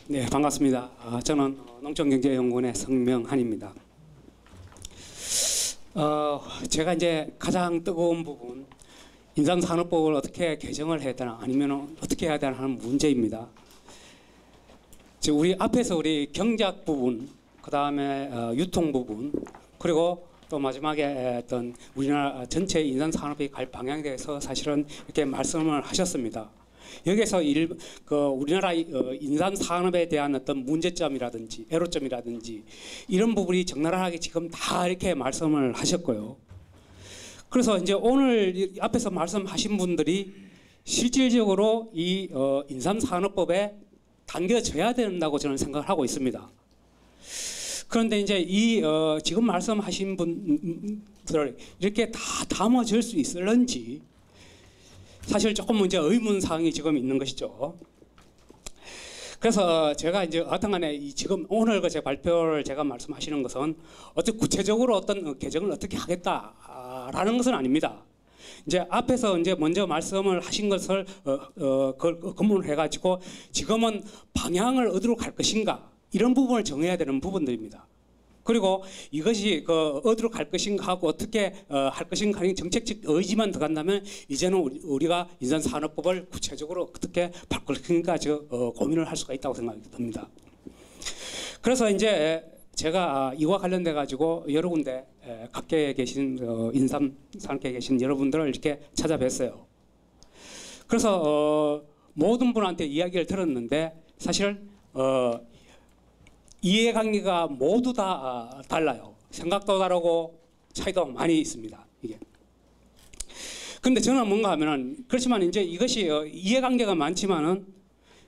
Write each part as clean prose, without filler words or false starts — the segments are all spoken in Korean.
네, 반갑습니다. 저는 농촌경제연구원의 성명한입니다. 제가 이제 가장 뜨거운 부분, 인삼산업법을 어떻게 개정을 해야 되나 아니면 어떻게 해야 되나 하는 문제입니다. 우리 앞에서 우리 경작 부분, 그 다음에 유통 부분, 그리고 또 마지막에 어떤 우리나라 전체 인삼산업이 갈 방향에 대해서 사실은 이렇게 말씀을 하셨습니다. 여기서 우리나라 인삼 산업에 대한 어떤 문제점이라든지 애로점이라든지 이런 부분이 적나라하게 지금 다 이렇게 말씀을 하셨고요. 그래서 이제 오늘 앞에서 말씀하신 분들이 실질적으로 이 인삼 산업법에 담겨져야 된다고 저는 생각을 하고 있습니다. 그런데 이제 이 지금 말씀하신 분들 이렇게 다 담아질 수 있을런지 사실 조금 이제 의문사항이 지금 있는 것이죠. 그래서 제가 이제 하여튼간에 지금 오늘 제 발표를 제가 말씀하시는 것은 어떻게 구체적으로 어떤 개정을 어떻게 하겠다라는 것은 아닙니다. 이제 앞에서 이제 먼저 말씀을 하신 것을 근문을 해가지고 지금은 방향을 어디로 갈 것인가 이런 부분을 정해야 되는 부분들입니다. 그리고 이것이 어디로 갈 것인가 하고 어떻게 할 것인가 하는 정책적 의지만 들어간다면 이제는 우리가 인삼산업법을 구체적으로 어떻게 바꿀 것인가 고민을 할 수가 있다고 생각이 듭니다. 그래서 이제 제가 이와 관련돼 가지고 여러 군데 각계에 계신 인삼산업계에 계신 여러분들을 이렇게 찾아뵀어요. 그래서 모든 분한테 이야기를 들었는데 사실 이해관계가 모두 다 달라요. 생각도 다르고 차이도 많이 있습니다. 이게. 근데 저는 뭔가 하면은 그렇지만 이제 이것이 이해관계가 많지만은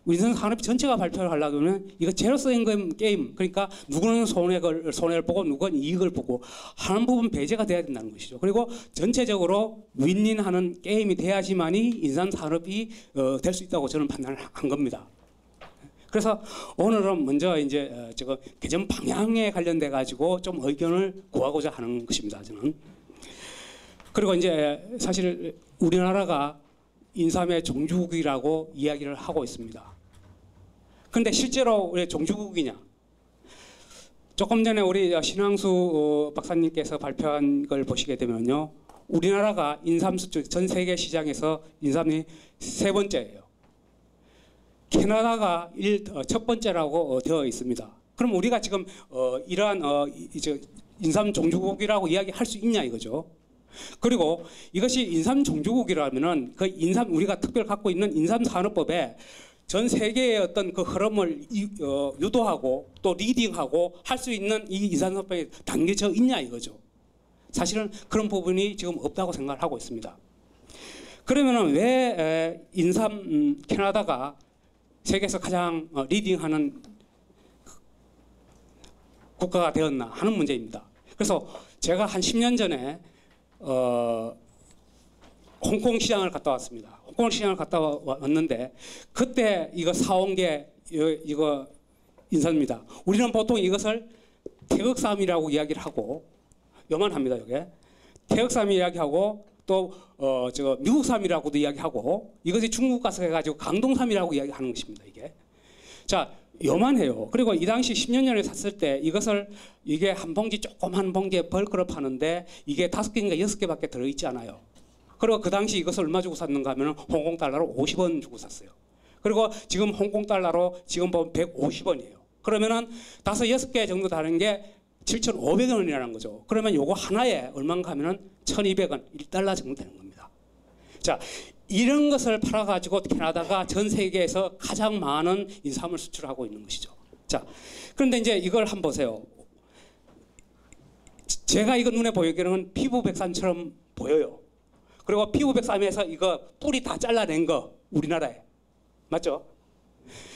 우리 산업 전체가 발표를 하려고 하면 이거 제로섬 게임, 그러니까 누구는 손해를 보고 누구는 이익을 보고 하는 부분 배제가 돼야 된다는 것이죠. 그리고 전체적으로 윈윈하는 게임이 돼야지만이 인삼 산업이 될 수 있다고 저는 판단을 한 겁니다. 그래서 오늘은 먼저 이제 개정 방향에 관련돼 가지고 좀 의견을 구하고자 하는 것입니다. 저는. 그리고 이제 사실 우리나라가 인삼의 종주국이라고 이야기를 하고 있습니다. 근데 실제로 왜 종주국이냐? 조금 전에 우리 신황수 박사님께서 발표한 걸 보시게 되면요, 우리나라가 인삼 수출 전 세계 시장에서 인삼이 3번째예요. 캐나다가 첫 번째라고 되어 있습니다. 그럼 우리가 지금 이러한 인삼 종주국이라고 이야기할 수 있냐 이거죠. 그리고 이것이 인삼 종주국이라면은 그 인삼 우리가 특별 갖고 있는 인삼 산업법에 전 세계의 어떤 그 흐름을 유도하고 또 리딩하고 할 수 있는 이 인삼 산업법에 담겨져 있냐 이거죠. 사실은 그런 부분이 지금 없다고 생각을 하고 있습니다. 그러면은 왜 인삼 캐나다가 세계에서 가장 리딩하는 국가가 되었나 하는 문제입니다. 그래서 제가 한 10년 전에 홍콩 시장을 갔다 왔습니다. 홍콩 시장을 갔다 왔는데 그때 이거 사온 게 이거 인삼입니다. 우리는 보통 이것을 태극삼이라고 이야기를 하고 요만합니다. 이게 태극삼 이야기하고 또 미국삼이라고도 이야기하고 이것이 중국 가서 해가지고 강동삼이라고 이야기하는 것입니다. 이게 자 요만해요. 그리고 이 당시 10년 전에 샀을 때 이게 한 봉지 조그만 봉지에 벌크로 파는데 이게 5개인가 6개밖에 들어있지 않아요. 그리고 그 당시 이것을 얼마 주고 샀는가 하면 홍콩 달러로 50원 주고 샀어요. 그리고 지금 홍콩 달러로 지금 보면 150원이에요. 그러면은 5, 6개 정도 다른 게 7,500원이라는 거죠. 그러면 요거 하나에 얼마인가 하면은 1,200원, 1달러 정도 되는 겁니다. 자, 이런 것을 팔아가지고 캐나다가 전 세계에서 가장 많은 인삼을 수출하고 있는 것이죠. 자, 그런데 이제 이걸 한번 보세요. 제가 이거 눈에 보이기로는 피부백삼처럼 보여요. 그리고 피부백삼에서 이거 뿌리 다 잘라낸 거 우리나라에 맞죠?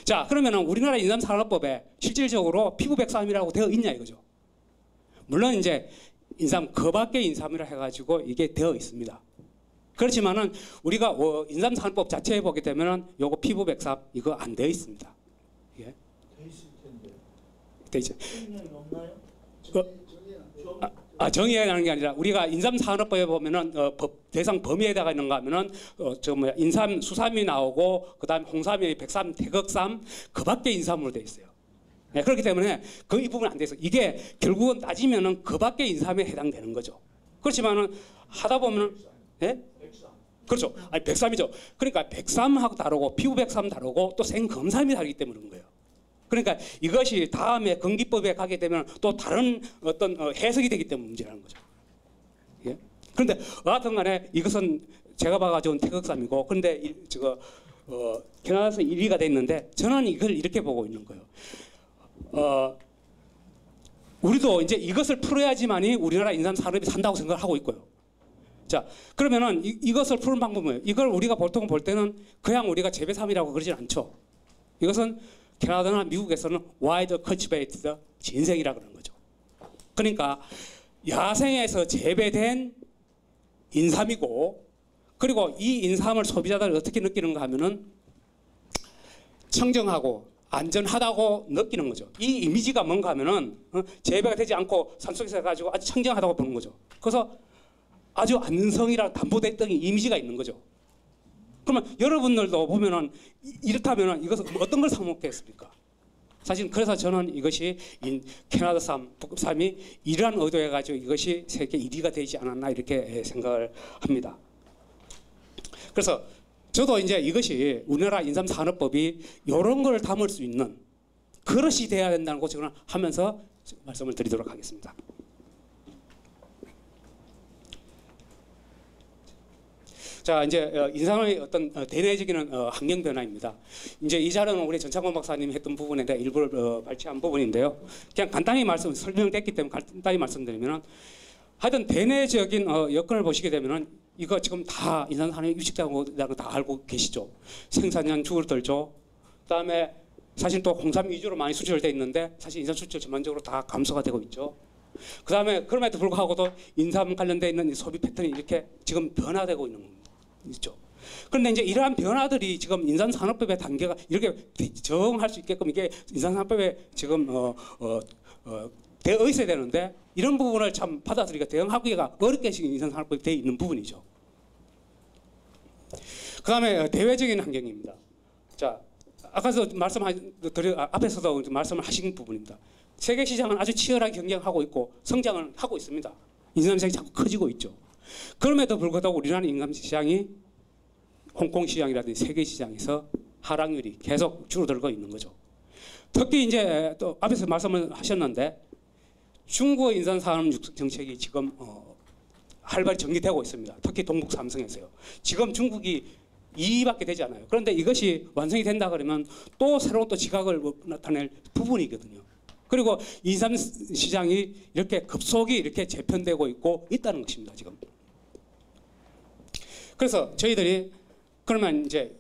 자, 그러면은 우리나라 인삼산업법에 실질적으로 피부백삼이라고 되어 있냐 이거죠. 물론 이제 인삼 그 밖에 인삼이라 해가지고 이게 되어 있습니다. 그렇지만은 우리가 인삼산업법 자체에 보게 되면은 요거 피부백삼 이거 안 되어 있습니다. 이게 돼 있을 텐데. 돼 있죠. 정의라는 게 아니라 우리가 인삼산업법에 보면은 대상 범위에 해가 있는가 하면은 인삼, 수삼이 나오고 그다음에 홍삼이 백삼, 태극삼 그밖에 인삼으로 돼 있어요. 네, 그렇기 때문에 그 이 부분 안 돼서 이게 결국은 따지면은 그밖에 인삼에 해당되는 거죠. 그렇지만은 하다 보면은 네? 그렇죠. 아니 백삼이죠. 그러니까 백삼하고 다르고 피부 백삼 다르고 또 생검삼이 다르기 때문에 그런 거예요. 그러니까 이것이 다음에 건기법에 가게 되면 또 다른 어떤 해석이 되기 때문에 문제라는 거죠. 예? 그런데 어하튼 간에 이것은 제가 봐가지고 태극삼이고 그런데 캐나다에서 1위가 됐는데 저는 이걸 이렇게 보고 있는 거예요. 우리도 이제 이것을 풀어야지만이 우리나라 인삼 산업이 산다고 생각을 하고 있고요. 자, 그러면은 이것을 푸는 방법은 이걸 우리가 보통 볼 때는 그냥 우리가 재배삼이라고 그러진 않죠. 이것은 캐나다나 미국에서는 와이드 커치베이티드 진생이라 그러는 거죠. 그러니까 야생에서 재배된 인삼이고 그리고 이 인삼을 소비자들이 어떻게 느끼는가 하면은 청정하고 안전하다고 느끼는 거죠. 이 이미지가 뭔가 하면은 재배가 되지 않고 산속에서 해가지고 아주 청정하다고 보는 거죠. 그래서 아주 안전성이라 담보됐던 이미지가 있는 거죠. 그러면 여러분들도 보면은 이렇다면은 이것은 어떤 걸 사먹겠습니까? 사실 그래서 저는 이것이 캐나다산, 북극삼이 이러한 의도해 가지고 이것이 세계 1위가 되지 않았나 이렇게 생각을 합니다. 그래서 저도 이제 이것이 우리나라 인삼산업법이 이런 걸 담을 수 있는 그릇이 돼야 된다는 거 저는 하면서 말씀을 드리도록 하겠습니다. 자, 이제 인삼의 어떤 대내적인 환경 변화입니다. 이제 이 자료는 우리 전창권 박사님이 했던 부분에 대해 일부를 발췌한 부분인데요. 그냥 간단히 설명됐기 때문에 간단히 말씀드리면 하여튼 대내적인 여건을 보시게 되면은 이거 지금 다 인삼산업이 위축되고 있다는 거 다 알고 계시죠. 생산량 줄어들죠. 그다음에 사실 또 홍삼 위주로 많이 수출돼 있는데 사실 인삼 수출 전반적으로 다 감소가 되고 있죠. 그다음에 그럼에도 불구하고도 인삼 관련돼 있는 소비 패턴이 이렇게 지금 변화되고 있죠. 그런데 이제 이러한 변화들이 지금 인삼산업법의 단계가 이렇게 정할 수 있게끔 이게 인삼산업법에 지금 되어 있어야 되는데 이런 부분을 참 받아들이기가 대응하기가 어렵게 지금 인삼산업법이 되어 있는 부분이죠. 그 다음에 대외적인 환경입니다. 자, 앞에서도 말씀을 하신 부분입니다. 세계 시장은 아주 치열하게 경쟁하고 있고 성장을 하고 있습니다. 인삼 시장이 자꾸 커지고 있죠. 그럼에도 불구하고 우리나라 인삼 시장이 홍콩 시장이라든지 세계 시장에서 하락률이 계속 줄어들고 있는 거죠. 특히 이제 또 앞에서 말씀을 하셨는데 중국의 인삼 산업 정책이 지금 활발히 전개되고 있습니다. 특히 동북 삼성에서요. 지금 중국이 2위밖에 되지 않아요. 그런데 이것이 완성이 된다 그러면 또 새로운 또 지각을 나타낼 부분이거든요. 그리고 인삼 시장이 이렇게 급속히 이렇게 재편되고 있다는 것입니다. 지금. 그래서 저희들이 그러면 이제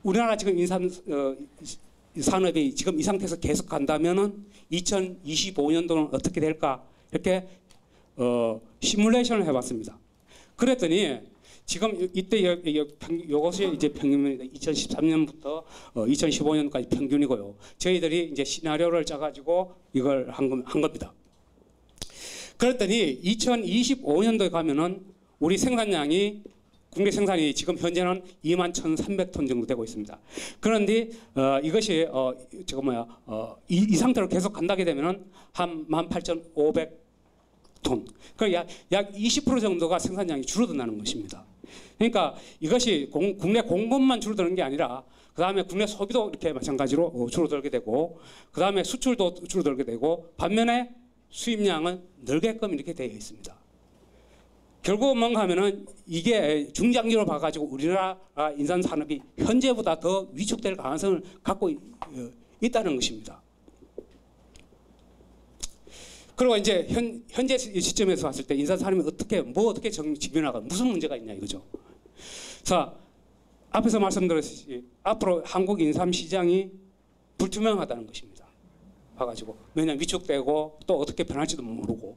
우리나라 지금 인삼 산업이 지금 이 상태에서 계속 간다면은 2025년도는 어떻게 될까 이렇게 시뮬레이션을 해봤습니다. 그랬더니 지금 이때 이것이 이제 평균입니다. 2013년부터 2015년까지 평균이고요. 저희들이 이제 시나리오를 짜가지고 이걸 한 겁니다. 그랬더니 2025년도에 가면은 우리 생산량이 국내 생산이 지금 현재는 21,300톤 정도 되고 있습니다. 그런데 이것이 이 상태로 계속 간다게 되면은 한 18,500톤. 그러니까 약 20% 정도가 생산량이 줄어든다는 것입니다. 그러니까 이것이 국내 공급만 줄어드는 게 아니라 그 다음에 국내 소비도 이렇게 마찬가지로 줄어들게 되고 그 다음에 수출도 줄어들게 되고 반면에 수입량은 늘게끔 이렇게 되어 있습니다. 결국 뭔가 하면은 이게 중장기로 봐가지고 우리나라 인삼 산업이 현재보다 더 위축될 가능성을 갖고 있다는 것입니다. 그리고 이제 현재 시점에서 봤을 때 인삼 산업이 어떻게 직면하고 무슨 문제가 있냐 이거죠. 자, 앞에서 말씀드렸듯이 앞으로 한국 인삼 시장이 불투명하다는 것입니다. 봐가지고 왜냐면 위축되고 또 어떻게 변할지도 모르고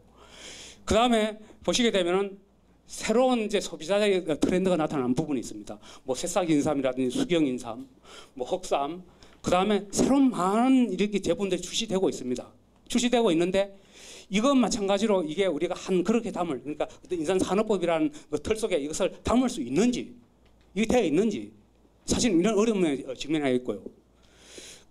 그 다음에 보시게 되면은 새로운 이제 소비자의 트렌드가 나타나는 부분이 있습니다. 뭐 새싹 인삼이라든지 수경 인삼, 뭐 흑삼, 그 다음에 새로운 많은 이렇게 제품들이 출시되고 있습니다. 출시되고 있는데 이건 마찬가지로 이게 우리가 한 그렇게 담을 그러니까 어떤 인산산업법이라는 그 틀 속에 이것을 담을 수 있는지 이게 되어 있는지 사실 이런 어려움에 직면하고 있고요.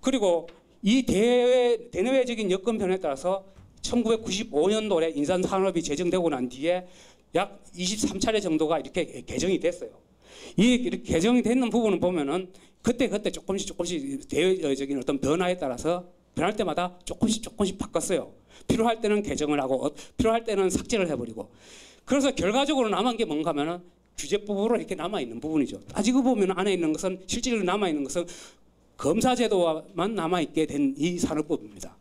그리고 이 대내외적인 여건 변화에 따라서 1995년도에 인산산업이 제정되고 난 뒤에 약 23차례 정도가 이렇게 개정이 됐어요. 이렇게 개정이 되는 부분을 보면은 그때 조금씩 대외적인 어떤 변화에 따라서 변할 때마다 조금씩 바꿨어요. 필요할 때는 개정을 하고 필요할 때는 삭제를 해버리고. 그래서 결과적으로 남은 게 뭔가 하면은 규제법으로 이렇게 남아 있는 부분이죠. 따지고 보면 안에 있는 것은 실질적으로 남아 있는 것은 검사제도만 남아 있게 된 이 산업법입니다.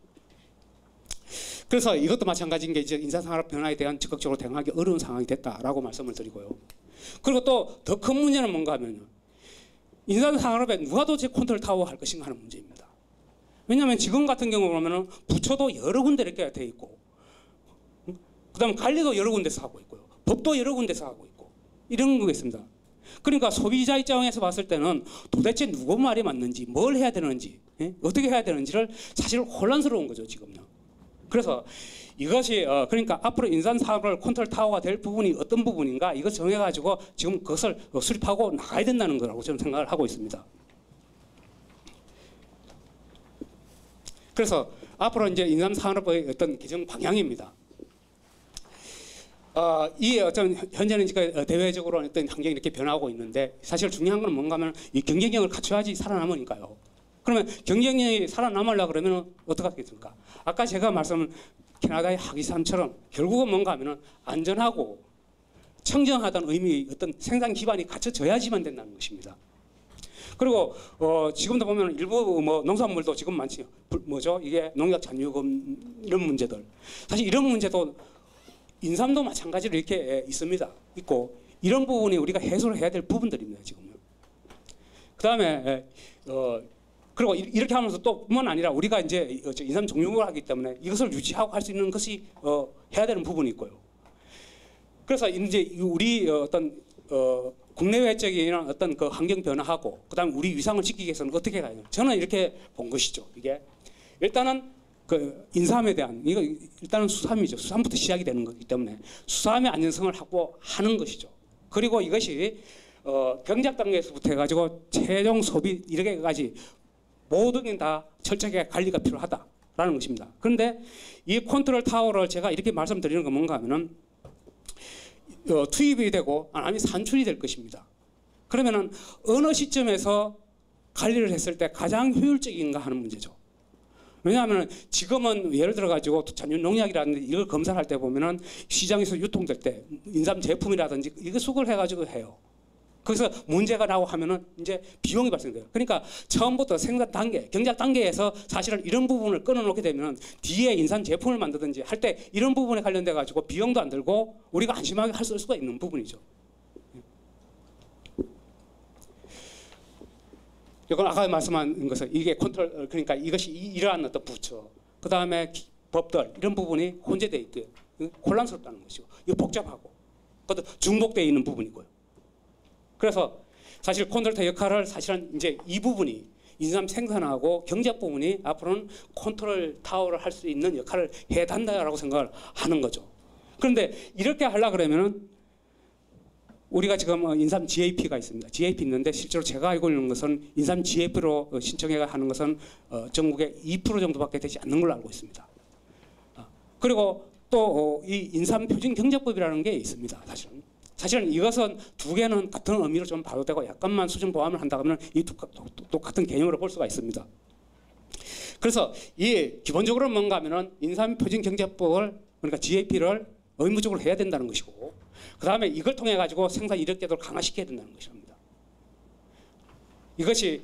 그래서 이것도 마찬가지인 게 이제 인사산업 변화에 대한 적극적으로 대응하기 어려운 상황이 됐다라고 말씀을 드리고요. 그리고 또 더 큰 문제는 뭔가 하면요. 인사산업에 누가 도대체 컨트롤 타워 할 것인가 하는 문제입니다. 왜냐하면 지금 같은 경우 보면은 부처도 여러 군데 이렇게 돼 있고, 그다음 관리도 여러 군데서 하고 있고요. 법도 여러 군데서 하고 있고 이런 거겠습니다. 그러니까 소비자 입장에서 봤을 때는 도대체 누구 말이 맞는지, 뭘 해야 되는지, 어떻게 해야 되는지를 사실 혼란스러운 거죠 지금요. 그래서 이것이 그러니까 앞으로 인산산업을 컨트롤 타워가 될 부분이 어떤 부분인가 이거 정해가지고 지금 그것을 수립하고 나가야 된다는 거라고 저는 생각을 하고 있습니다. 그래서 앞으로 이제 인삼산업의 어떤 개정 방향입니다. 이 어떤 현재는 대외적으로 어떤 환경이 이렇게 변하고 있는데 사실 중요한 건 뭔가 하면 이 경쟁력을 갖춰야지 살아남으니까요. 그러면 경쟁력이 살아남으려고 그러면 어떻게 하겠습니까? 아까 제가 말씀한 캐나다의 하기산처럼 결국은 뭔가 하면은 안전하고 청정하다는 의미의 어떤 생산 기반이 갖춰져야지만 된다는 것입니다. 그리고 지금도 보면 일부 뭐 농산물도 지금 많지요. 뭐죠? 이게 농약 잔류금 이런 문제들. 사실 이런 문제도 인삼도 마찬가지로 이렇게 있습니다. 있고 이런 부분이 우리가 해소를 해야 될 부분들입니다. 지금요. 그다음에 그리고 이렇게 하면서 또 뿐만 아니라 우리가 이제 인삼 종류를 하기 때문에 이것을 유지하고 할 수 있는 것이 해야 되는 부분이 있고요. 그래서 이제 우리 어떤 국내외적인 어떤 그 환경 변화하고 그다음 우리 위상을 지키기 위해서는 어떻게 가요? 저는 이렇게 본 것이죠. 이게 일단은 그 인삼에 대한 이거 일단은 수삼이죠. 수삼부터 시작이 되는 거기 때문에 수삼의 안전성을 확보하는 것이죠. 그리고 이것이 경작 단계에서부터 해가지고 최종 소비 이렇게까지 모든 게 다 철저하게 관리가 필요하다라는 것입니다. 그런데 이 컨트롤 타워를 제가 이렇게 말씀드리는 건 뭔가 하면은 투입이 되고 아니면 산출이 될 것입니다. 그러면은 어느 시점에서 관리를 했을 때 가장 효율적인가 하는 문제죠. 왜냐하면 지금은 예를 들어 가지고 잔류 농약이라든지 이걸 검사를 할 때 보면은 시장에서 유통될 때 인삼 제품이라든지 이거 수거를 해가지고 해요. 거기서 문제가 나고 하면은 이제 비용이 발생돼요. 그러니까 처음부터 생산 단계, 경작 단계에서 사실은 이런 부분을 끊어놓게 되면 뒤에 인산 제품을 만드든지 할 때 이런 부분에 관련돼 가지고 비용도 안 들고 우리가 안심하게 할 수가 있는 부분이죠. 이건 아까 말씀한 것은 이게 컨트롤 그러니까 이것이 이러한 어떤 부처, 그 다음에 법들 이런 부분이 혼재돼 있고요. 혼란스럽다는 것이고 이거 복잡하고 그것도 중복되어 있는 부분이고요. 그래서 사실 컨트롤터 역할을 사실은 이제 이 부분이 인삼 생산하고 경작 부분이 앞으로는 컨트롤 타워를 할 수 있는 역할을 해야 한다라고 생각을 하는 거죠. 그런데 이렇게 하려 그러면은 우리가 지금 인삼 GAP가 있습니다. GAP 있는데 실제로 제가 알고 있는 것은 인삼 GAP로 신청해 하는 것은 전국에 2% 정도밖에 되지 않는 걸로 알고 있습니다. 그리고 또 이 인삼 표준 경작법이라는 게 있습니다. 사실은 이것은 두 개는 같은 의미로 좀 봐도 되고 약간만 수준 보완을 한다 그러면 이 똑같은 개념으로 볼 수가 있습니다. 그래서 이 기본적으로 뭔가 하면은 인삼 표준 경제법을 그러니까 GAP를 의무적으로 해야 된다는 것이고 그다음에 이걸 통해 가지고 생산 이력제도를 강화시켜야 된다는 것입니다. 이것이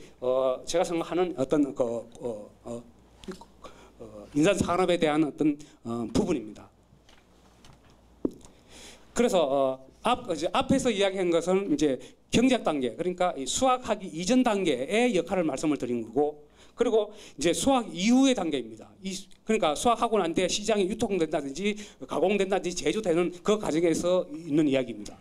제가 생각하는 어떤 인삼 산업에 대한 어떤 부분입니다. 그래서 앞에서 이야기한 것은 이제 경작 단계, 그러니까 수확하기 이전 단계의 역할을 말씀을 드린 거고, 그리고 이제 수확 이후의 단계입니다. 그러니까 수확하고 난 뒤에 시장에 유통된다든지 가공된다든지 제조되는 그 과정에서 있는 이야기입니다.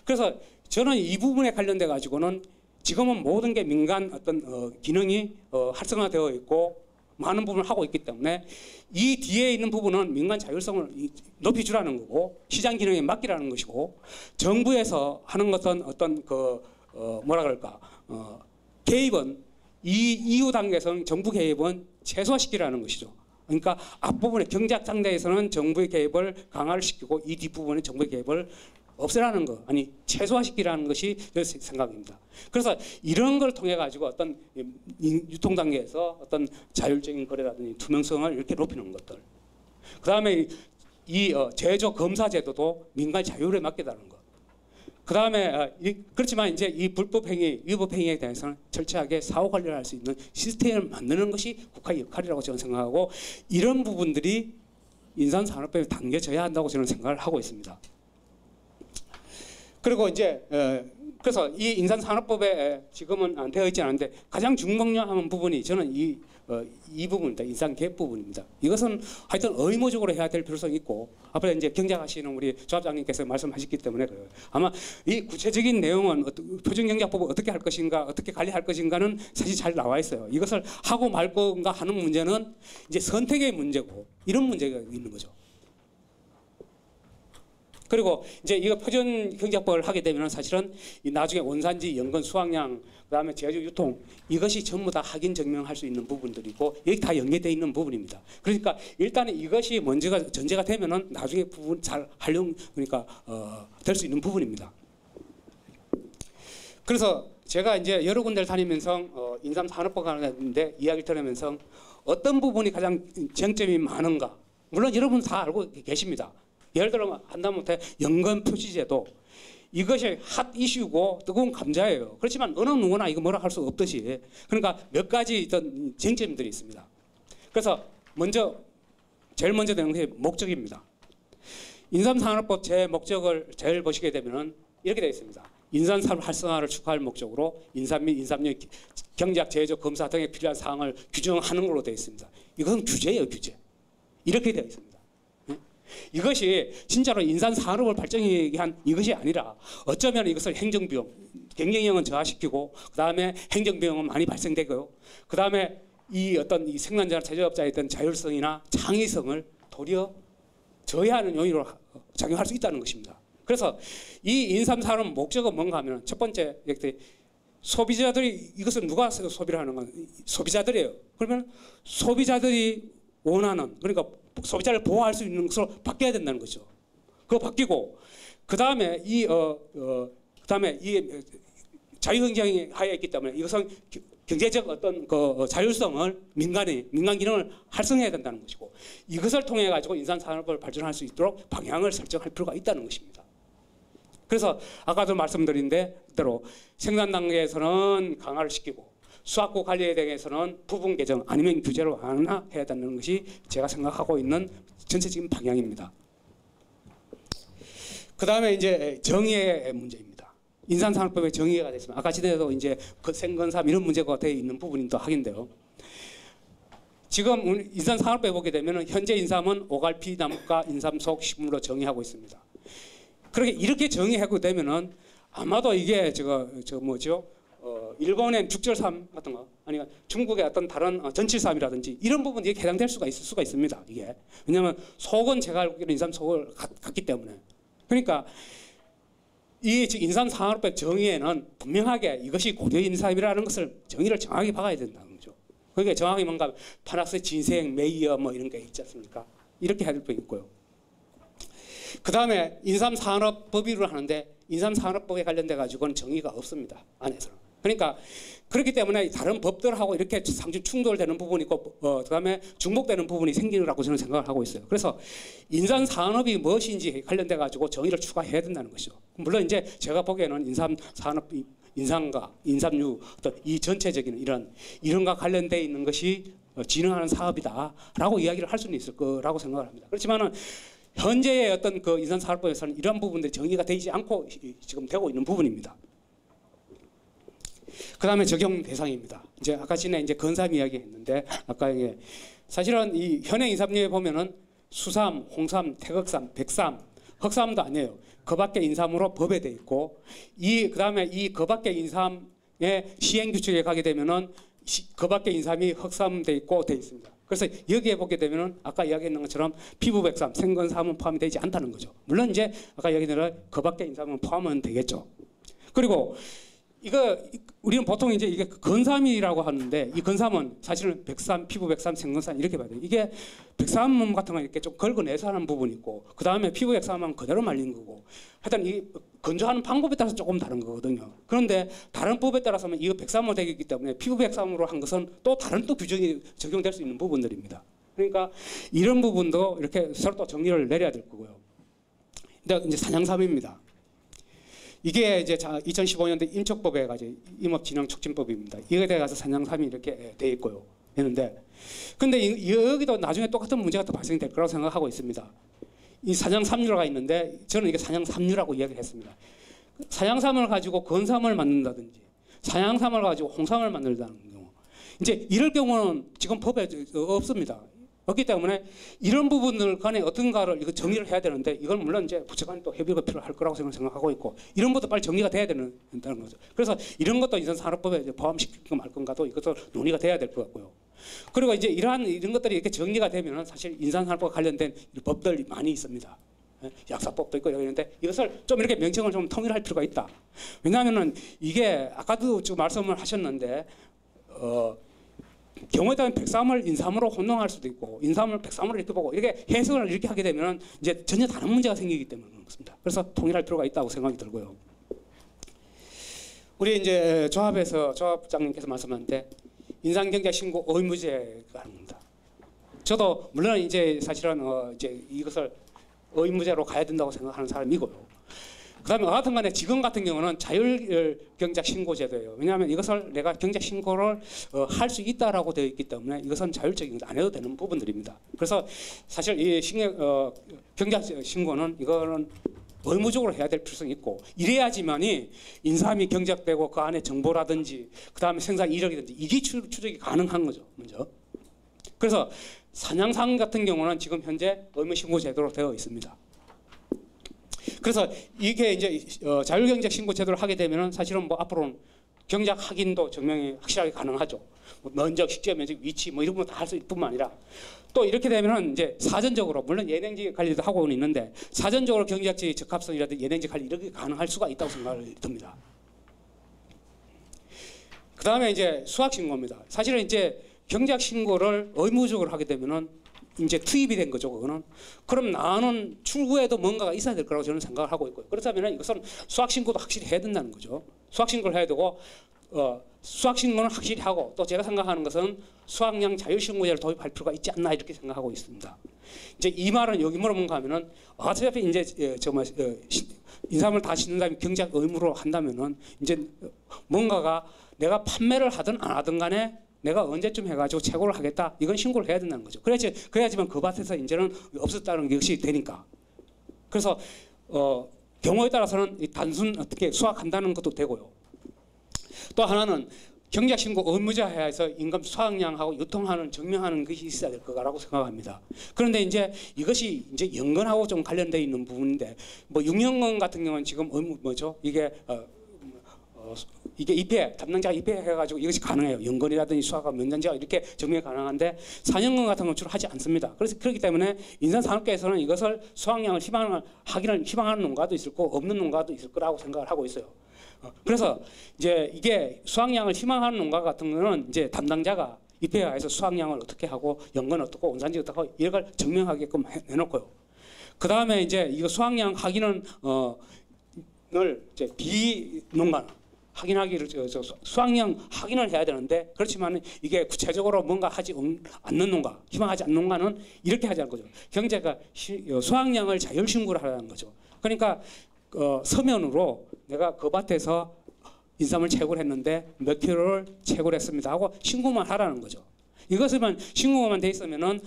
그래서 저는 이 부분에 관련돼 가지고는 지금은 모든 게 민간 어떤 기능이 활성화되어 있고 많은 부분을 하고 있기 때문에 이 뒤에 있는 부분은 민간 자율성을 높여주라는 거고 시장 기능에 맡기라는 것이고 정부에서 하는 것은 어떤 뭐라 그럴까 개입은 이 이후 단계에서는 정부 개입은 최소화시키라는 것이죠. 그러니까 앞부분의 경제학 장대에서는 정부의 개입을 강화를 시키고 이 뒷부분의 정부의 개입을 없애라는 거, 아니 최소화시키라는 것이 제 생각입니다. 그래서 이런 걸 통해 가지고 어떤 유통 단계에서 어떤 자율적인 거래라든지 투명성을 이렇게 높이는 것들. 그다음에 이 제조 검사 제도도 민간 자율에 맡기다는 것. 그다음에 그렇지만 이제 이 불법 행위, 위법 행위에 대해서는 철저하게 사후 관리를 할 수 있는 시스템을 만드는 것이 국가의 역할이라고 저는 생각하고 이런 부분들이 인삼산업법에 담겨져야 한다고 저는 생각을 하고 있습니다. 그리고 이제 그래서 이 인삼산업법에 지금은 안 되어 있지 않은데 가장 중요한 부분이 저는 이 부분입니다. 인삼개혁 부분입니다. 이것은 하여튼 의무적으로 해야 될 필요성이 있고 앞으로 이제 경제하시는 우리 조합장님께서 말씀하셨기 때문에 그래요. 아마 이 구체적인 내용은 표준경제법을 어떻게 할 것인가, 어떻게 관리할 것인가는 사실 잘 나와 있어요. 이것을 하고 말 건가 하는 문제는 이제 선택의 문제고 이런 문제가 있는 거죠. 그리고 이제 이거 표준경제법을 하게 되면 사실은 나중에 원산지, 연근 수확량, 그다음에 제조 유통 이것이 전부 다 확인 증명할 수 있는 부분들이고 여기 다 연계되어 있는 부분입니다. 그러니까 일단은 이것이 먼저가 전제가 되면은 나중에 부분 잘 활용 그러니까 될 수 있는 부분입니다. 그래서 제가 이제 여러 군데를 다니면서 인삼산업법 하는데 이야기를 들으면서 어떤 부분이 가장 쟁점이 많은가, 물론 여러분 다 알고 계십니다. 예를 들어 한다못해 연금 표시제도 이것이 핫 이슈고 뜨거운 감자예요. 그렇지만 어느 누구나 이거 뭐라 할 수 없듯이 그러니까 몇 가지 어떤 쟁점들이 있습니다. 그래서 제일 먼저 되는 게 목적입니다. 인삼산업법 제 목적을 제일 보시게 되면은 이렇게 되어 있습니다. 인삼산업 활성화를 추구할 목적으로 인삼 및 인삼류 경제학 제조 검사 등에 필요한 사항을 규정하는 걸로 되어 있습니다. 이것은 규제예요, 규제. 이렇게 되어 있습니다. 이것이 진짜로 인삼산업을 발전하기 위한 이것이 아니라 어쩌면 이것을 행정비용, 경쟁력은 저하시키고 그 다음에 행정비용은 많이 발생되고요. 그 다음에 이 어떤 이 생산자, 제조업자의 어떤 자율성이나 창의성을 도리어 저해하는 요인으로 작용할 수 있다는 것입니다. 그래서 이 인삼산업 목적은 뭔가 하면 첫 번째 소비자들이 이것을 누가 소비를 하는 건 소비자들이에요. 그러면 소비자들이 원하는 그러니까 소비자를 보호할 수 있는 것으로 바뀌어야 된다는 거죠. 그거 바뀌고 그 다음에 그다음에 이 자유경쟁이 하에 있기 때문에 이것은 경제적 어떤 자율성을 민간 기능을 활성해야 된다는 것이고 이것을 통해 가지고 인삼산업을 발전할 수 있도록 방향을 설정할 필요가 있다는 것입니다. 그래서 아까도 말씀드린 대로 생산 단계에서는 강화를 시키고 수확고 관리에 대해서는 부분 개정 아니면 규제로 완화해야 된다는 것이 제가 생각하고 있는 전체적인 방향입니다. 그 다음에 이제 정의의 문제입니다. 인삼산업법의 정의가 됐으면 아까 전에도 이제 생건삼 이런 문제가 되어 있는 부분이 또 하긴데요. 지금 인삼산업법에 보게 되면 현재 인삼은 오갈피 나무과 인삼 속 식물로 정의하고 있습니다. 그렇게 이렇게 정의하고 되면은 아마도 이게 일본의 죽절삼 같은 거 아니면 중국의 어떤 다른 전칠삼이라든지 이런 부분이 해당될 수가 있을 수가 있습니다. 이게 왜냐하면 속은 제가 알기로 인삼 속을 갖기 때문에 그러니까 이 인삼산업법 정의에는 분명하게 이것이 고려 인삼이라는 것을 정의를 정확히 박아야 된다는 거죠. 그게 정확히 뭔가 파낙스, 진생, 메이어 뭐 이런 게 있지 않습니까? 이렇게 해야 될 거 있고요. 그 다음에 인삼산업법이를 하는데 인삼산업법에 관련돼 가지고는 정의가 없습니다. 안에서는. 그러니까 그렇기 때문에 다른 법들하고 이렇게 상당히 충돌되는 부분이 있고 그다음에 중복되는 부분이 생기라고 저는 생각을 하고 있어요. 그래서 인삼산업이 무엇인지 관련돼 가지고 정의를 추가해야 된다는 것이죠. 물론 이제 제가 보기에는 인삼산업 인삼과 인삼류 어떤 이 전체적인 이런과 관련돼 있는 것이 진흥하는 사업이다라고 이야기를 할 수는 있을 거라고 생각을 합니다. 그렇지만은 현재의 어떤 그 인삼산업법에서는 이러한 부분들이 정의가 되지 않고 지금 되고 있는 부분입니다. 그 다음에 적용 대상입니다. 이제 아까 전에 이제 건삼 이야기했는데 아까 이게 사실은 이 현행 인삼류에 보면은 수삼, 홍삼, 태극삼, 백삼, 흑삼도 아니에요. 그 밖에 인삼으로 법에 돼 있고 그 다음에 이 그 밖에 인삼의 시행 규칙에 가게 되면은 그 밖에 인삼이 흑삼돼 있고 돼 있습니다. 그래서 여기에 보게 되면은 아까 이야기했는 것처럼 피부 백삼, 생건삼은 포함이 되지 않다는 거죠. 물론 이제 아까 이야기한 대로 그 밖에 인삼은 포함은 되겠죠. 그리고 이거 우리는 보통 이제 이게 건삼이라고 하는데 이 건삼은 사실은 백삼, 피부 백삼, 생건삼 이렇게 봐야 돼요. 이게 백삼 같은 거 이렇게 좀 긁어내서 하는 부분이 있고 그 다음에 피부 백삼은 그대로 말린 거고 하여튼 이 건조하는 방법에 따라서 조금 다른 거거든요. 그런데 다른 법에 따라서는 이거 백삼으로 되어 있기 때문에 피부 백삼으로 한 것은 또 다른 또 규정이 적용될 수 있는 부분들입니다. 그러니까 이런 부분도 이렇게 서로 또 정리를 내려야 될 거고요. 근데 이제 사냥삼입니다. 이게 이제 2015년도 인척법에 가지고 임업진흥촉진법입니다. 이거에 대해서 사냥삼이 이렇게 돼 있고요. 했는데, 근데 여기도 나중에 똑같은 문제가 또 발생될 거라고 생각하고 있습니다. 이 사냥삼류가 있는데 저는 이게 사냥삼류라고 이야기를 했습니다. 사냥삼을 가지고 건삼을 만든다든지, 사냥삼을 가지고 홍삼을 만들다는 경우, 이제 이럴 경우는 지금 법에 없습니다. 없기 때문에 이런 부분들 간에 어떤가를 이거 정리를 해야 되는데 이건 물론 이제 부처 간에 또 협의가 필요할 거라고 생각하고 있고 이런 것도 빨리 정리가 돼야 된다는 거죠. 그래서 이런 것도 인선산업법에 포함시키고 말 건가도 이것도 논의가 돼야 될 것 같고요. 그리고 이제 이런 것들이 이렇게 정리가 되면은 사실 인산산업과 관련된 법들이 많이 있습니다. 약사법도 있고 이러는데 이것을 좀 이렇게 명칭을 좀 통일할 필요가 있다. 왜냐하면은 이게 아까도 좀 말씀을 하셨는데 경우에 따르면 백삼을 인삼으로 혼동할 수도 있고 인삼을 백삼으로 이렇게 보고 이렇게 해석을 이렇게 하게 되면 이제 전혀 다른 문제가 생기기 때문에 그렇습니다. 그래서 통일할 필요가 있다고 생각이 들고요. 우리 이제 조합에서 조합장님께서 말씀하는데 인상경제 신고 의무제가 하는 겁니다. 저도 물론 이제 사실은 이제 이것을 의무제로 가야 된다고 생각하는 사람이고요. 그다음에 어하튼 간에 지금 같은 경우는 자율경제신고제도예요. 왜냐하면 이것을 내가 경제신고를 할 수 있다라고 되어 있기 때문에 이것은 자율적인 안 해도 되는 부분들입니다. 그래서 사실 이 경제신고는 이거는 의무적으로 해야 될 필요성이 있고 이래야지만이 인삼이 경작되고 그 안에 정보라든지 그다음에 생산 이력이든지 이게 추적이 가능한 거죠. 먼저. 그래서 사냥상 같은 경우는 지금 현재 의무신고제도로 되어 있습니다. 그래서 이게 이제 자율경제 신고 제도를 하게 되면은 사실은 뭐 앞으로는 경작 확인도 증명이 확실하게 가능하죠. 뭐 면적, 식재 면적, 위치 뭐 이런 거 다 할 수 있을 뿐만 아니라 또 이렇게 되면은 이제 사전적으로 물론 예냉지 관리도 하고는 있는데 사전적으로 경작지 적합성이라든지 예냉지 관리 이렇게 가능할 수가 있다고 생각이 듭니다. 그 다음에 이제 수확 신고입니다. 사실은 이제 경작 신고를 의무적으로 하게 되면은 이제 투입이 된 거죠, 그거는. 그럼 나는 출구에도 뭔가가 있어야 될 거라고 저는 생각을 하고 있고요. 그렇다면 이것은 수확신고도 확실히 해야 된다는 거죠. 수확신고를 해야 되고, 수확신고는 확실히 하고, 또 제가 생각하는 것은 수확량 자율신고제를 도입할 필요가 있지 않나 이렇게 생각하고 있습니다. 이제 이 말은 여기 뭐라고 하면은 어차피 이제 인삼을 다 심는 다음에 경작 의무로 한다면은 이제 뭔가가 내가 판매를 하든 안 하든 간에 내가 언제쯤 해가지고 채굴을 하겠다 이건 신고를 해야 된다는 거죠. 그래야지만 그 밭에서 이제는 없었다는 것이 되니까. 그래서 경우에 따라서는 단순 어떻게 수확한다는 것도 되고요. 또 하나는 경작신고 의무자해서 임금 수확량하고 유통하는 증명하는 것이 있어야 될 거라고 생각합니다. 그런데 이제 이것이 이제 연건하고 좀 관련되어 있는 부분인데 뭐 6년건 같은 경우는 지금 뭐죠 이게 이게 입회, 담당자가 입회해가지고 이것이 가능해요. 연건이라든지 수화가 몇 년제가 이렇게 증명이 가능한데 4년건 같은 건 주로 하지 않습니다. 그래서 그렇기 때문에 인산산업계에서는 이것을 수확량을 희망하는 농가도 있을 거고 없는 농가도 있을 거라고 생각을 하고 있어요. 그래서 이제 이게 수확량을 희망하는 농가 같은 거는 이제 담당자가 입회해서 수확량을 어떻게 하고 연건 어떻고 원산지 어떻고 하고 이걸 증명하게끔 해놓고요. 그 다음에 이제 이거 수확량 확인은 늘 이제 비농가는 확인하기를 수확량 확인을 해야 되는데 그렇지만 이게 구체적으로 뭔가 하지 않는 농가, 희망하지 않는 농가는 이렇게 하자는 거죠. 경제가 수확량을 자율 신고를 하라는 거죠. 그러니까 서면으로 내가 그 밭에서 인삼을 채굴 했는데 몇 킬로를 채굴했습니다 하고 신고만 하라는 거죠. 이것을만 신고만 돼 있으면은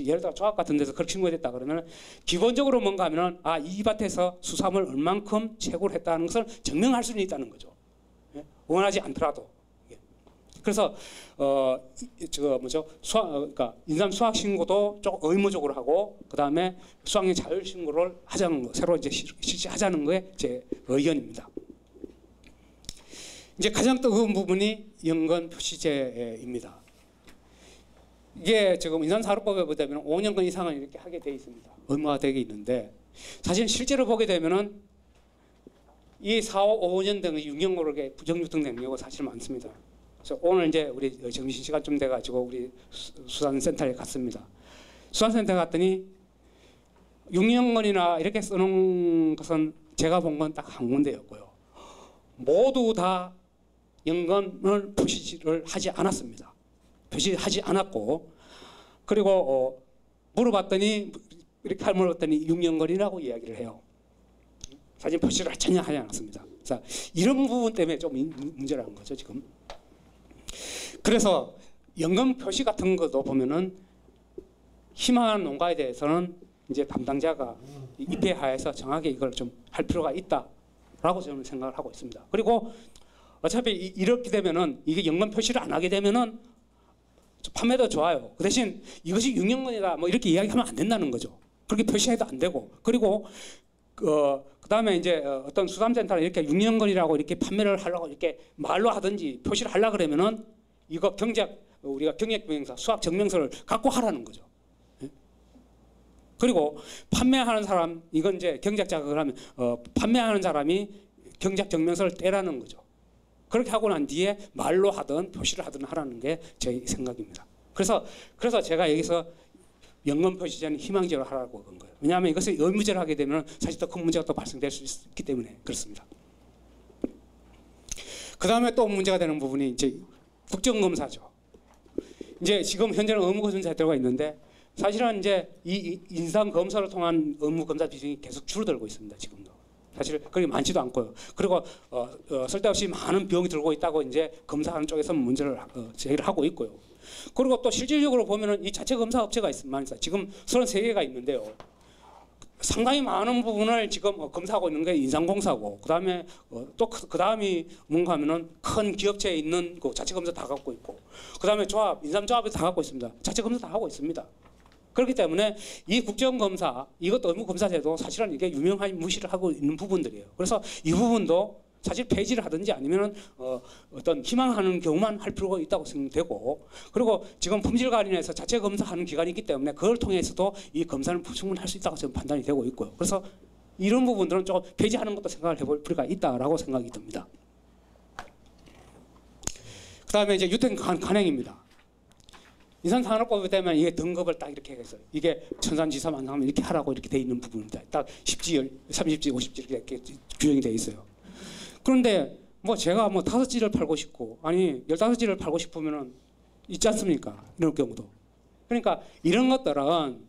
예를 들어 조합 같은 데서 그렇게 신고됐다 그러면 기본적으로 뭔가 하면은 이 밭에서 수삼을 얼만큼 채굴했다는 것을 증명할 수는 있다는 거죠. 예? 원하지 않더라도. 예. 그래서 그러니까 인삼 수확 신고도 조금 의무적으로 하고 그 다음에 수확량 자율 신고를 하자는 거 새로 이제 실시하자는 거에 제 의견입니다. 이제 가장 뜨거운 부분이 연금 표시제입니다. 이게 지금 인상사업법에 보면 5년간 이상은 이렇게 하게 돼 있습니다. 의무화되어 있는데 사실 실제로 보게 되면은 이 4, 5년 등 6년으로 부정유통된 경우가 사실 많습니다. 그래서 오늘 이제 우리 점심시간쯤 돼가지고 우리 수산센터에 갔습니다. 수산센터에 갔더니 6년권이나 이렇게 써놓은 것은 제가 본 건 딱 한 군데였고요. 모두 다 연금을 표시를 하지 않았습니다. 표시하지 않았고, 그리고 물어봤더니 이렇게 물어봤더니 6년권이라고 이야기를 해요. 사진 표시를 전혀 하지 않았습니다. 자, 이런 부분 때문에 좀 문제라는 거죠 지금. 그래서 연금 표시 같은 것도 보면은 희망하는 농가에 대해서는 이제 담당자가 입회하에서 정확하게 이걸 좀 할 필요가 있다라고 저는 생각을 하고 있습니다. 그리고 어차피 이렇게 되면은 이게 연금 표시를 안 하게 되면은 판매도 좋아요. 그 대신 이것이 6년권이다 뭐 이렇게 이야기하면 안 된다는 거죠. 그렇게 표시해도 안 되고, 그리고 그다음에 이제 어떤 수산센터는 이렇게 6년권이라고 이렇게 판매를 하려고 이렇게 말로 하든지 표시를 하려 그러면은 이거 우리가 경력증명서, 수학 증명서를 갖고 하라는 거죠. 그리고 판매하는 사람, 이건 이제 경작 자격을 하면 판매하는 사람이 경작 증명서를 떼라는 거죠. 그렇게 하고 난 뒤에 말로 하든 표시를 하든 하라는 게 제 생각입니다. 그래서 제가 여기서 연금 표시제는 희망제로 하라고 한 거예요. 왜냐하면 이것을 의무제로 하게 되면 사실 더 큰 문제가 또 발생될 수 있기 때문에 그렇습니다. 그 다음에 또 문제가 되는 부분이 이제 국정검사죠. 이제 지금 현재는 의무검사 제도가 있는데 사실은 이제 이 인상검사를 통한 의무검사 비중이 계속 줄어들고 있습니다. 지금도. 사실 그렇게 많지도 않고요. 그리고 쓸데없이 많은 비용이 들고 있다고 이제 검사하는 쪽에서 문제를 제기를 하고 있고요. 그리고 또 실질적으로 보면은 이 자체 검사 업체가 있습니다. 지금 33개가 있는데요. 상당히 많은 부분을 지금 검사하고 있는 게 인상공사고, 그다음에 또 그다음이 뭔가 하면은 큰 기업체에 있는 그 자체 검사 다 갖고 있고, 그다음에 조합, 인삼조합에서 다 갖고 있습니다. 자체 검사 다 하고 있습니다. 그렇기 때문에 이 국정검사, 이것도 의무검사제도 사실은 이게 유명하게 무시를 하고 있는 부분들이에요. 그래서 이 부분도 사실 폐지를 하든지 아니면은 어떤 희망하는 경우만 할 필요가 있다고 생각되고, 그리고 지금 품질 관련해서 자체 검사하는 기관이 있기 때문에 그걸 통해서도 이 검사는 충분히 할 수 있다고 지금 판단이 되고 있고요. 그래서 이런 부분들은 조금 폐지하는 것도 생각을 해볼 필요가 있다라고 생각이 듭니다. 그다음에 이제 유통 간행입니다. 인삼산업법에 되면 이게 등급을 딱 이렇게 해서 이게 천산지사 만상하면 이렇게 하라고 이렇게 돼 있는 부분입니다. 딱 10지, 30지, 50지 이렇게 규정이 돼 있어요. 그런데 뭐 제가 뭐 5지를 팔고 싶고 아니 15지를 팔고 싶으면은 있지 않습니까? 이런 경우도. 그러니까 이런 것들은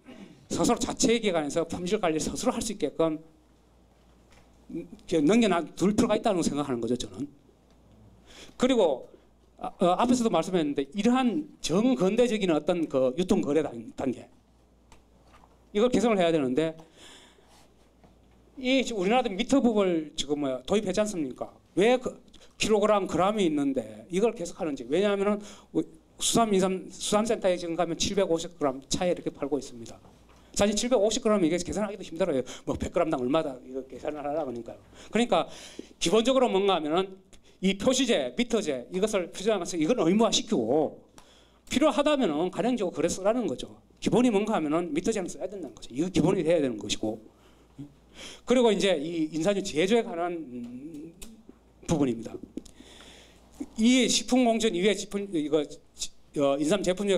스스로 자체 기관에서 품질 관리를 스스로 할 수 있게끔 넘겨둘 필요가 있다고 생각하는 거죠, 저는. 그리고 앞에서도 말씀했는데 이러한 정근대적인 어떤 그 유통 거래 단계 이걸 개선을 해야 되는데 이 우리나라도 미터법을 지금 도입했지 않습니까? 왜 킬로그램 그램이 있는데 이걸 계속하는지. 왜냐하면은 수산센터에 지금 가면 750g 차에 이렇게 팔고 있습니다. 사실 750g 이게 계산하기도 힘들어요. 뭐 100g당 얼마다 이거 계산을 하려고 하니까요. 그러니까 기본적으로 뭔가 하면은 이 표시제, 미터제 이것을 표시하면서 이건 의무화시키고 필요하다면은 가량적으로 그래 쓰라는 거죠. 기본이 뭔가 하면은 미터제는 써야 된다는 거죠. 이거 기본이 돼야 되는 것이고. 그리고 이제 이 인산유 제조에 관한 부분입니다. 이 식품공정 이외 인삼 제품에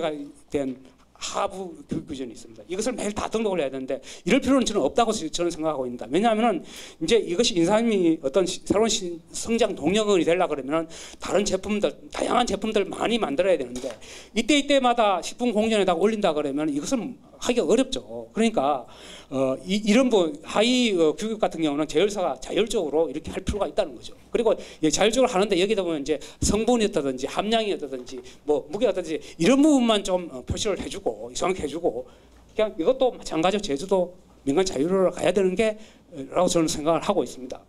대한 하부 교육 규정이 있습니다. 이것을 매일 다 등록을 해야 되는데 이럴 필요는 저는 없다고 저는 생각하고 있습니다. 왜냐하면은 이제 이것이 인삼이 어떤 새로운 성장 동력이 되려고 그러면은 다른 제품들, 다양한 제품들 많이 만들어야 되는데 이때마다 식품 공정에다가 올린다 그러면 이것은 하기가 어렵죠. 그러니까 이런 하위 교육 같은 경우는 제열사가 자율적으로 이렇게 할 필요가 있다는 거죠. 그리고 자율적으로 하는데 여기다 보면 이제 성분이었다든지 함량이었다든지 뭐 무게였다든지 이런 부분만 좀 표시를 해주고 정확히 해주고 그냥 이것도 마찬가지로 제주도 민간 자율로 가야 되는 게라고 저는 생각을 하고 있습니다.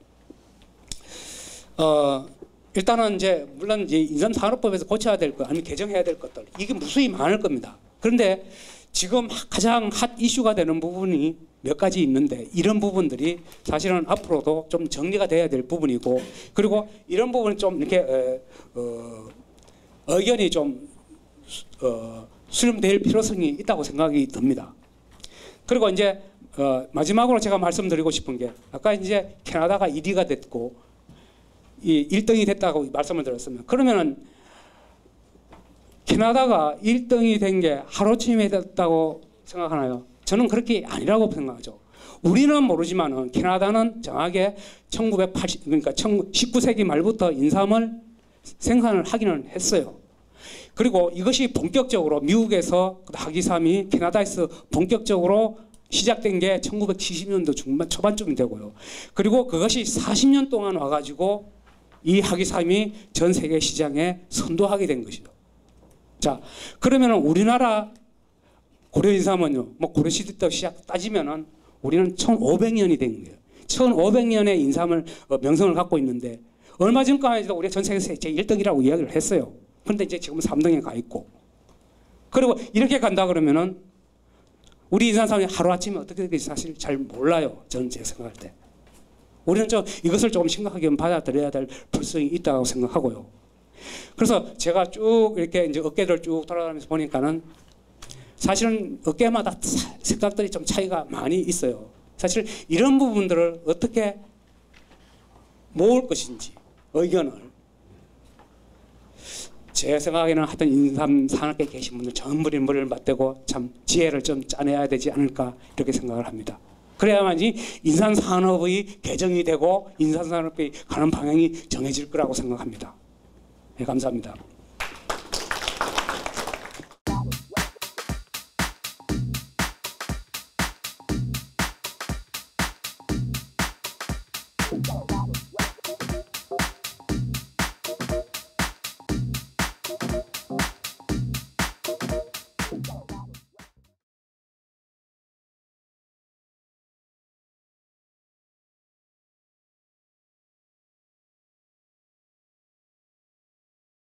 일단은 이제 물론 이제 인삼산업법에서 고쳐야 될 것 아니면 개정해야 될 것들 이게 무수히 많을 겁니다. 그런데 지금 가장 핫 이슈가 되는 부분이 몇 가지 있는데 이런 부분들이 사실은 앞으로도 좀 정리가 돼야 될 부분이고, 그리고 이런 부분은 좀 이렇게 의견이 좀 수렴될 필요성이 있다고 생각이 듭니다. 그리고 이제 마지막으로 제가 말씀드리고 싶은 게, 아까 이제 캐나다가 1위가 됐고 이 1등이 됐다고 말씀을 드렸으면, 그러면은 캐나다가 1등이 된 게 하루아침에 됐다고 생각하나요? 저는 그렇게 아니라고 생각하죠. 우리는 모르지만은 캐나다는 정확하게 1980, 그러니까 19세기 말부터 인삼을 생산을 하기는 했어요. 그리고 이것이 본격적으로 미국에서 하기삼이 캐나다에서 본격적으로 시작된 게 1970년도 중반 초반쯤이 되고요. 그리고 그것이 40년 동안 와가지고 이 하기삼이 전 세계 시장에 선도하게 된 것이죠. 자, 그러면은 우리나라 고려인삼은요, 뭐 고려시대 때 시작 따지면은 우리는 1500년이 된 거예요. 1500년의 인삼을 명성을 갖고 있는데, 얼마 전까지 해도 우리가 전 세계에서 제 1등이라고 이야기를 했어요. 그런데 이제 지금 3등에 가 있고, 그리고 이렇게 간다 그러면은 우리 인삼이 하루아침에 어떻게 될지 사실 잘 몰라요. 저는 제 생각할 때. 우리는 좀 이것을 조금 심각하게 받아들여야 될 필요성이 있다고 생각하고요. 그래서 제가 쭉 이렇게 이제 업계를 쭉 돌아다니면서 보니까는 사실은 업계마다 생각들이 좀 차이가 많이 있어요. 사실 이런 부분들을 어떻게 모을 것인지 의견을, 제 생각에는 하여튼 인삼 산업계에 계신 분들 전부 머리를 맞대고 참 지혜를 좀 짜내야 되지 않을까 이렇게 생각을 합니다. 그래야만이 인삼 산업의 개정이 되고 인삼 산업이 가는 방향이 정해질 거라고 생각합니다. 네, 감사합니다.